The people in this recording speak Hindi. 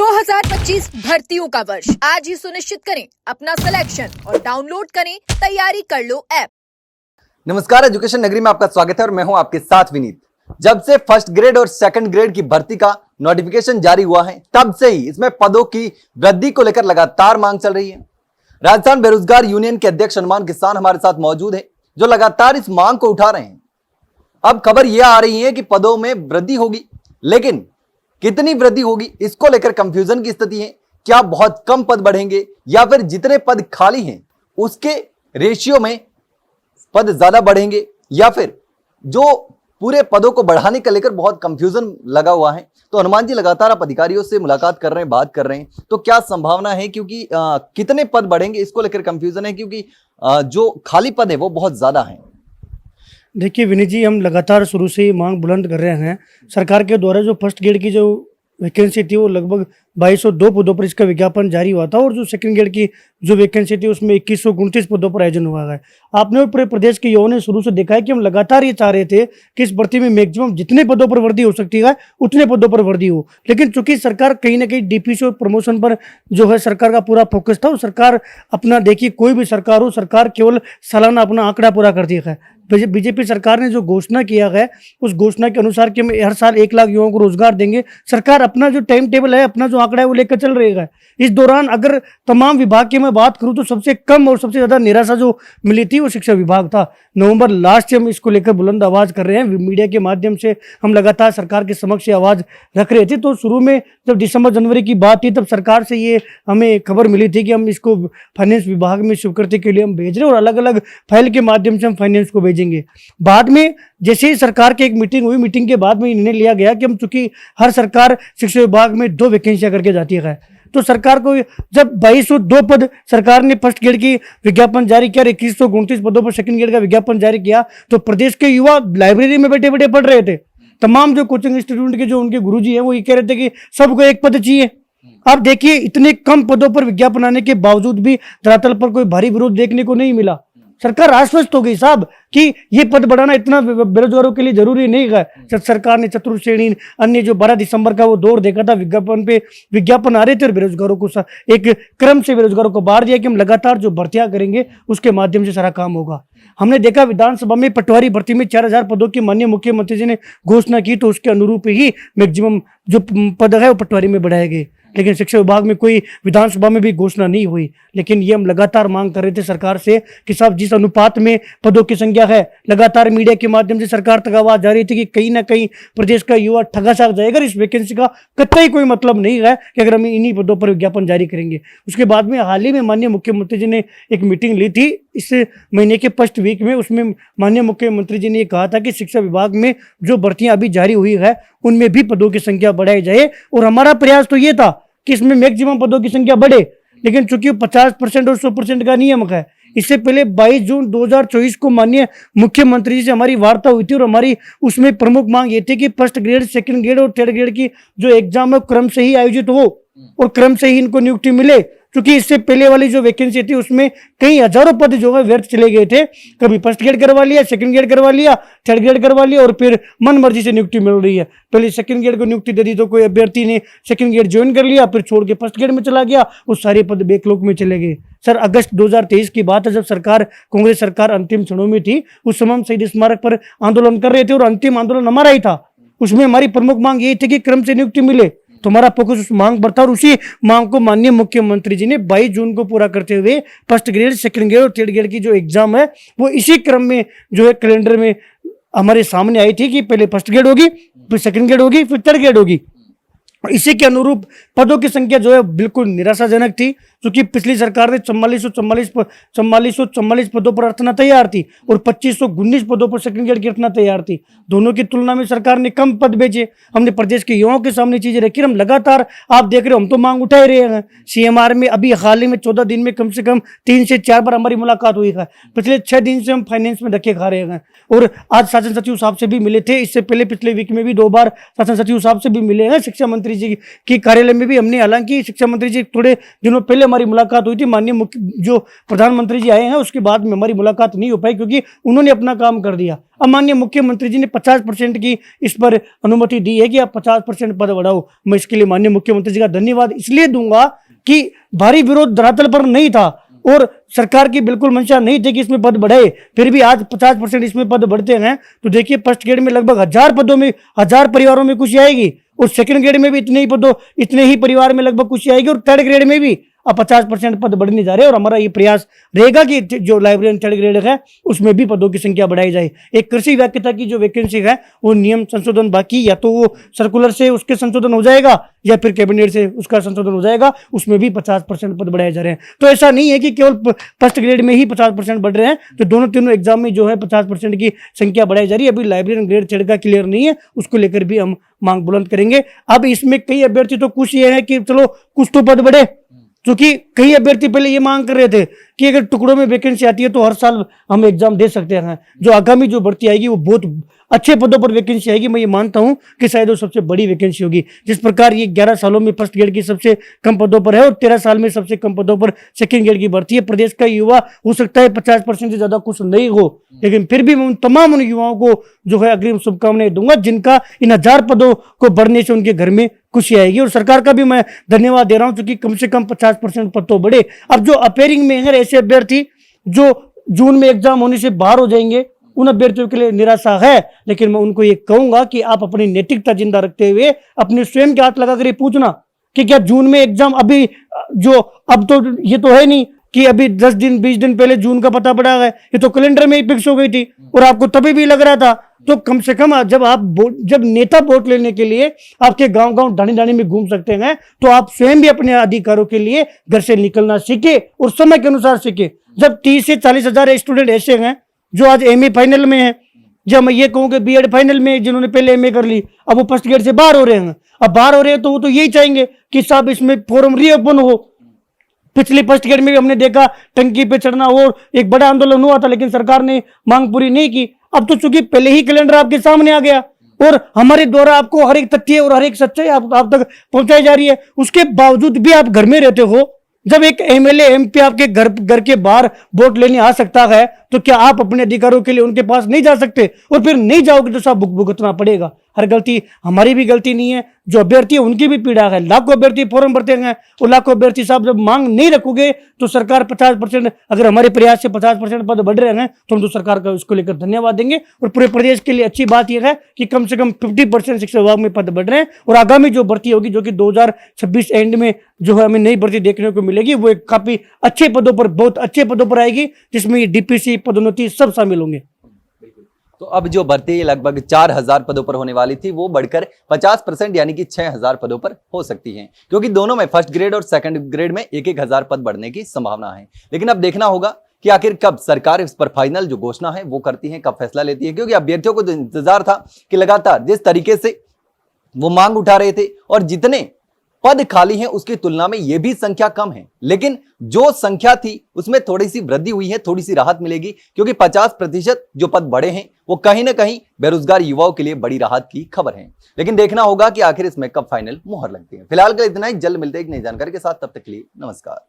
2025 भर्तियों का वर्ष आज ही सुनिश्चित करें अपना सिलेक्शन और डाउनलोड करें तैयारी कर लो ऐप। नमस्कार, एजुकेशन नगरी में आपका स्वागत है और मैं हूं आपके साथ विनीत। जब से फर्स्ट ग्रेड और सेकंड ग्रेड की भर्ती का नोटिफिकेशन जारी हुआ है तब से ही इसमें पदों की वृद्धि को लेकर लगातार मांग चल रही है। राजस्थान बेरोजगार यूनियन के अध्यक्ष हनुमान किसान हमारे साथ मौजूद है जो लगातार इस मांग को उठा रहे हैं। अब खबर यह आ रही है कि पदों में वृद्धि होगी, लेकिन कितनी वृद्धि होगी इसको लेकर कंफ्यूजन की स्थिति है। क्या बहुत कम पद बढ़ेंगे या फिर जितने पद खाली हैं उसके रेशियो में पद ज्यादा बढ़ेंगे, या फिर जो पूरे पदों को बढ़ाने को लेकर बहुत कंफ्यूजन लगा हुआ है। तो हनुमान जी लगातार आप अधिकारियों से मुलाकात कर रहे हैं, बात कर रहे हैं, तो क्या संभावना है, क्योंकि कितने पद बढ़ेंगे इसको लेकर कंफ्यूजन है, क्योंकि जो खाली पद है वो बहुत ज्यादा है। देखिए विनीत जी, हम लगातार शुरू से ही मांग बुलंद कर रहे हैं। सरकार के द्वारा जो फर्स्ट ग्रेड की जो वैकेंसी थी वो लगभग 2202 पदों पर इसका विज्ञापन जारी हुआ था, और जो सेकंड ग्रेड की जो वैकेंसी थी उसमें 2129 पदों पर आयोजन हुआ है। आपने पूरे प्रदेश के युवाओं ने शुरू से देखा है कि हम लगातार ये चाह रहे थे कि इस भर्ती में मैक्सिमम जितने पदों पर वृद्धि हो सकती है उतने पदों पर वृद्धि हो, लेकिन चूंकि सरकार कहीं ना कहीं डीपीसी और प्रमोशन पर जो है सरकार का पूरा फोकस था। और सरकार अपना, देखिए कोई भी सरकार हो, सरकार केवल सालाना अपना आंकड़ा पूरा करती है। बीजेपी सरकार ने जो घोषणा किया है उस घोषणा के अनुसार कि हम हर साल 1 लाख युवाओं को रोजगार देंगे, सरकार अपना जो टाइम टेबल है, अपना जो आंकड़ा है वो लेकर चल रही है। इस दौरान अगर तमाम विभाग की मैं बात करूं तो सबसे कम और सबसे ज्यादा निराशा जो मिली थी वो शिक्षा विभाग था। नवंबर लास्ट से हम इसको लेकर बुलंद आवाज कर रहे हैं, मीडिया के माध्यम से हम लगातार सरकार के समक्ष आवाज रख रहे थे। तो शुरू में जब दिसंबर जनवरी की बात थी तब सरकार से ये हमें खबर मिली थी कि हम इसको फाइनेंस विभाग में स्वीकृति के लिए हम भेज रहे हैं और अलग अलग फाइल के माध्यम से हम फाइनेंस को भेजेंगे। बाद में जैसे ही सरकार की एक मीटिंग हुई, मीटिंग के बाद में निर्णय लिया गया कि हम, चूंकि हर सरकार शिक्षा विभाग में 2 वैकेंसियां करके जाती है, तो सरकार को जब 2202 पद सरकार ने फर्स्ट ग्रेड की विज्ञापन जारी किया, 2129 पदों पर सेकंड ग्रेड का विज्ञापन जारी किया, तो प्रदेश के युवा लाइब्रेरी में बैठे बैठे पढ़ रहे थे। तमाम जो कोचिंग इंस्टीट्यूट के जो उनके गुरुजी हैं वो ये कह रहे थे कि सबको 1 पद चाहिए। अब देखिए, इतने कम पदों पर विज्ञापन आने के बावजूद भी धरातल पर कोई भारी विरोध देखने को नहीं मिला। सरकार आश्वस्त हो गई साहब कि ये पद बढ़ाना इतना बेरोजगारों के लिए जरूरी नहीं है। सरकार ने चतुर्थ श्रेणी अन्य जो 12 दिसंबर का वो दौर देखा था, विज्ञापन पे विज्ञापन आ रहे थे और बेरोजगारों को एक क्रम से बेरोजगारों को बाहर दिया कि हम लगातार जो भर्तियां करेंगे उसके माध्यम से सारा काम होगा। हमने देखा विधानसभा में पटवारी भर्ती में 4000 पदों की माननीय मुख्यमंत्री जी ने घोषणा की, तो उसके अनुरूप ही मैक्सिमम जो पद है वो पटवारी में बढ़ाए गए, लेकिन शिक्षा विभाग में कोई विधानसभा में भी घोषणा नहीं हुई। लेकिन ये हम लगातार मांग कर रहे थे सरकार से कि साहब जिस अनुपात में पदों की संख्या है, लगातार मीडिया के माध्यम से सरकार तक आवाज जा रही थी कि कहीं ना कहीं प्रदेश का युवा ठगा सा जाएगा। इस वैकेंसी का कतई कोई मतलब नहीं है कि अगर हम इन्हीं पदों पर विज्ञापन जारी करेंगे। उसके बाद में हाल ही में माननीय मुख्यमंत्री जी ने एक मीटिंग ली थी इस महीने के फर्स्ट वीक में। उसमें माननीय मुख्यमंत्री जी ने कहा था कि शिक्षा विभाग में जो भर्तियां अभी जारी हुई है उनमें भी पदों की संख्या बढ़ाई जाए, और हमारा प्रयास तो ये था कि इसमें मैक्सिमम पदों की संख्या बढ़े, लेकिन चूंकि 50% और 100% का नियम है। इससे पहले 22 जून 2024 को माननीय मुख्यमंत्री जी से हमारी वार्ता हुई थी और हमारी उसमें प्रमुख मांग ये थी कि फर्स्ट ग्रेड, सेकंड ग्रेड और थर्ड ग्रेड की जो एग्जाम है क्रम से ही आयोजित हो और क्रम से ही इनको नियुक्ति मिले। क्योंकि इससे पहले वाली जो वैकेंसी थी उसमें कई हजारों पद जो है व्यर्थ चले गए थे। कभी फर्स्ट ग्रेड करवा लिया, सेकंड ग्रेड करवा लिया, थर्ड ग्रेड करवा लिया, और फिर मन मर्जी से नियुक्ति मिल रही है। पहले सेकंड ग्रेड को नियुक्ति दे दी तो कोई अभ्यर्थी ने सेकंड ग्रेड ज्वाइन कर लिया, फिर छोड़ के फर्स्ट ग्रेड में चला गया, वो सारे पद बैकलॉग में चले गए। सर, अगस्त 2023 की बात है, जब सरकार, कांग्रेस सरकार अंतिम क्षणों में थी, उस समय हम शहीद स्मारक पर आंदोलन कर रहे थे और अंतिम आंदोलन हमारा ही था। उसमें हमारी प्रमुख मांग यही थी कि क्रम से नियुक्ति मिले, तो हमारा फोकस उस मांग पर था और उसी मांग को माननीय मुख्यमंत्री जी ने 22 जून को पूरा करते हुए फर्स्ट ग्रेड, सेकंड ग्रेड और थर्ड ग्रेड की जो एग्जाम है वो इसी क्रम में जो है कैलेंडर में हमारे सामने आई थी कि पहले फर्स्ट ग्रेड होगी, फिर सेकंड ग्रेड होगी, फिर थर्ड ग्रेड होगी। इसी के अनुरूप पदों की संख्या जो है बिल्कुल निराशाजनक थी, क्योंकि पिछली सरकार ने 4444 पदों पर रखना तैयार थी और 2519 पदों पर सेकंड ग्रेड की रखना तैयार थी। दोनों की तुलना में सरकार ने कम पद भेजे। हमने प्रदेश के युवाओं के सामने चीजें रखी, हम लगातार, आप देख रहे हो, हम तो मांग उठा ही रहे हैं। CMR में अभी हाल ही में 14 दिन में कम से कम 3 से 4 बार हमारी मुलाकात हुई है। पिछले 6 दिन से हम फाइनेंस में धक्के खा रहे हैं और आज शासन सचिव साहब से भी मिले थे। इससे पहले पिछले वीक में भी 2 बार शासन सचिव साहब से भी मिले हैं, शिक्षा मंत्री मंत्री जी की कार्यालय में भी हमने, हालांकि शिक्षा मंत्री जी थोड़े दिनों पहले हमारी मुलाकात हुई थी, माननीय जो प्रधानमंत्री जी आए हैं उसके बाद में हमारी मुलाकात नहीं हो पाई क्योंकि उन्होंने अपना काम कर दिया। अब माननीय मुख्यमंत्री जी ने 50% की इस पर अनुमति दी है कि आप 50% पद बढ़ाओ। मैं इसके लिए माननीय मुख्यमंत्री जी का धन्यवाद इसलिए दूंगा कि भारी विरोध धरातल पर नहीं था और सरकार की बिल्कुल मंशा नहीं थी कि इसमें पद बढ़े, फिर भी आज 50% इसमें पद बढ़ते हैं तो देखिए फर्स्ट ग्रेड में लगभग 1000 पदों में 1000 परिवारों में खुशी आएगी और सेकंड ग्रेड में भी इतने ही परिवार में लगभग खुशी आएगी और थर्ड ग्रेड में भी अब 50% पद बढ़ने जा रहे हैं और हमारा ये प्रयास रहेगा कि जो लाइब्रेरियन थर्ड ग्रेड है उसमें भी पदों की संख्या बढ़ाई जाए। एक कृषि व्याख्याता की जो वैकेंसी है वो नियम संशोधन बाकी, या तो वो सर्कुलर से उसके संशोधन हो जाएगा या फिर कैबिनेट से उसका संशोधन हो जाएगा, उसमें भी 50% पद बढ़ाए जा रहे हैं। तो ऐसा नहीं है कि केवल फर्स्ट ग्रेड में ही 50% बढ़ रहे हैं, तो दोनों तीनों एग्जाम में जो है 50% की संख्या बढ़ाई जा रही है। अभी लाइब्रेरियन ग्रेड थर्ड का क्लियर नहीं है, उसको लेकर भी हम मांग बुलंद करेंगे। अब इसमें कई अभ्यर्थी तो खुश ये है कि चलो कुछ तो पद बढ़े, क्योंकि कई अभ्यर्थी पहले ये मांग कर रहे थे कि अगर टुकड़ों में वैकेंसी आती है तो हर साल हम एग्जाम दे सकते हैं। जो आगामी जो भर्ती आएगी वो बहुत अच्छे पदों पर वैकेंसी आएगी। मैं ये मानता हूं कि शायद वो सबसे बड़ी वैकेंसी होगी। जिस प्रकार ये 11 सालों में फर्स्ट ग्रेड की सबसे कम पदों पर है और 13 साल में सबसे कम पदों पर सेकंड ग्रेड की भर्ती है। प्रदेश का युवा हो सकता है 50% से ज्यादा कुछ नहीं हो, लेकिन फिर भी मैं तमाम उन युवाओं को जो है अग्रिम शुभकामनाएं दूंगा जिनका इन 1000 पदों को बढ़ने से उनके घर में खुशी आएगी। और सरकार का भी मैं धन्यवाद दे रहा हूं क्योंकि कम से कम 50% पद तो बढ़े। अब जो अपेयरिंग में है ऐसे अभ्यर्थी जो जून में एग्जाम होने से बाहर हो जाएंगे, उन अभ्यर्थियों के लिए निराशा है, लेकिन मैं उनको ये कहूंगा कि आप अपनी नैतिकता जिंदा रखते हुए अपने स्वयं के हाथ लगाकर ये पूछना कि क्या जून में एग्जाम अभी जो अब तो ये तो है नहीं कि अभी 10 दिन 20 दिन पहले जून का पता पड़ा है, ये तो कैलेंडर में ही फिक्स हो गई थी और आपको तभी भी लग रहा था। तो कम से कम जब नेता वोट लेने के लिए आपके गांव गांव ढाणी ढाणी में घूम सकते हैं तो आप स्वयं भी अपने अधिकारों के लिए घर से निकलना सीखे और समय के अनुसार सीखे। जब 30 से 40 हजार स्टूडेंट ऐसे हैं जो आज एमए फाइनल में है, जब मैं ये कहूँ कि बीएड फाइनल में जिन्होंने पहले एमए कर ली अब वो फर्स्ट ग्रेड से बाहर हो रहे हैं, अब बाहर हो रहे हैं तो वो तो यही चाहेंगे कि साहब इसमें फॉर्म रीओपन हो। पिछली फर्स्ट ग्रेड में भी हमने देखा टंकी पे चढ़ना और एक बड़ा आंदोलन हुआ था, लेकिन सरकार ने मांग पूरी नहीं की। अब तो चूंकि पहले ही कैलेंडर आपके सामने आ गया और हमारे द्वारा आपको हर एक तथ्य और हर एक सच्चाई आप तक पहुंचाई जा रही है, उसके बावजूद भी आप घर में रहते हो। जब एक एमएलए एमपी आपके घर के बाहर वोट लेने आ सकता है तो क्या आप अपने अधिकारों के लिए उनके पास नहीं जा सकते? और फिर नहीं जाओगे तो सब भुगतना पड़ेगा। हर गलती हमारी भी गलती नहीं है, जो अभ्यर्थी है उनकी भी पीड़ा है। लाखों अभ्यर्थी फॉर्म भरते हैं और लाखों अभ्यर्थी साहब जब मांग नहीं रखोगे तो सरकार 50%, अगर हमारे प्रयास से 50% पद बढ़ रहे हैं तो हम तो सरकार का उसको लेकर धन्यवाद देंगे। और पूरे प्रदेश के लिए अच्छी बात यह है कि कम से कम 50% शिक्षा विभाग में पद बढ़ रहे हैं और आगामी जो भर्ती होगी जो कि 2026 एंड में जो है हमें नई भर्ती देखने को मिलेगी वो एक काफी अच्छे पदों पर, बहुत अच्छे पदों पर आएगी जिसमें डीपीसी पदोन्नति सब शामिल होंगे। तो अब जो भर्ती लगभग 4000 पदों पर होने वाली थी वो बढ़कर 50% यानी कि 6000 पदों पर हो सकती है, क्योंकि दोनों में फर्स्ट ग्रेड और सेकंड ग्रेड में 1000 पद बढ़ने की संभावना है। लेकिन अब देखना होगा कि आखिर कब सरकार इस पर फाइनल जो घोषणा है वो करती है, कब फैसला लेती है, क्योंकि अभ्यर्थियों को तो इंतजार था कि लगातार जिस तरीके से वो मांग उठा रहे थे और जितने पद खाली हैं उसकी तुलना में यह भी संख्या कम है, लेकिन जो संख्या थी उसमें थोड़ी सी वृद्धि हुई है, थोड़ी सी राहत मिलेगी, क्योंकि 50% जो पद बढ़े हैं वो कहीं ना कहीं बेरोजगार युवाओं के लिए बड़ी राहत की खबर है। लेकिन देखना होगा कि आखिर इसमें कब फाइनल मुहर लगती है। फिलहाल के लिए इतना ही, जल्द मिलते हैं एक नई जानकारी के साथ, तब तक के लिए नमस्कार।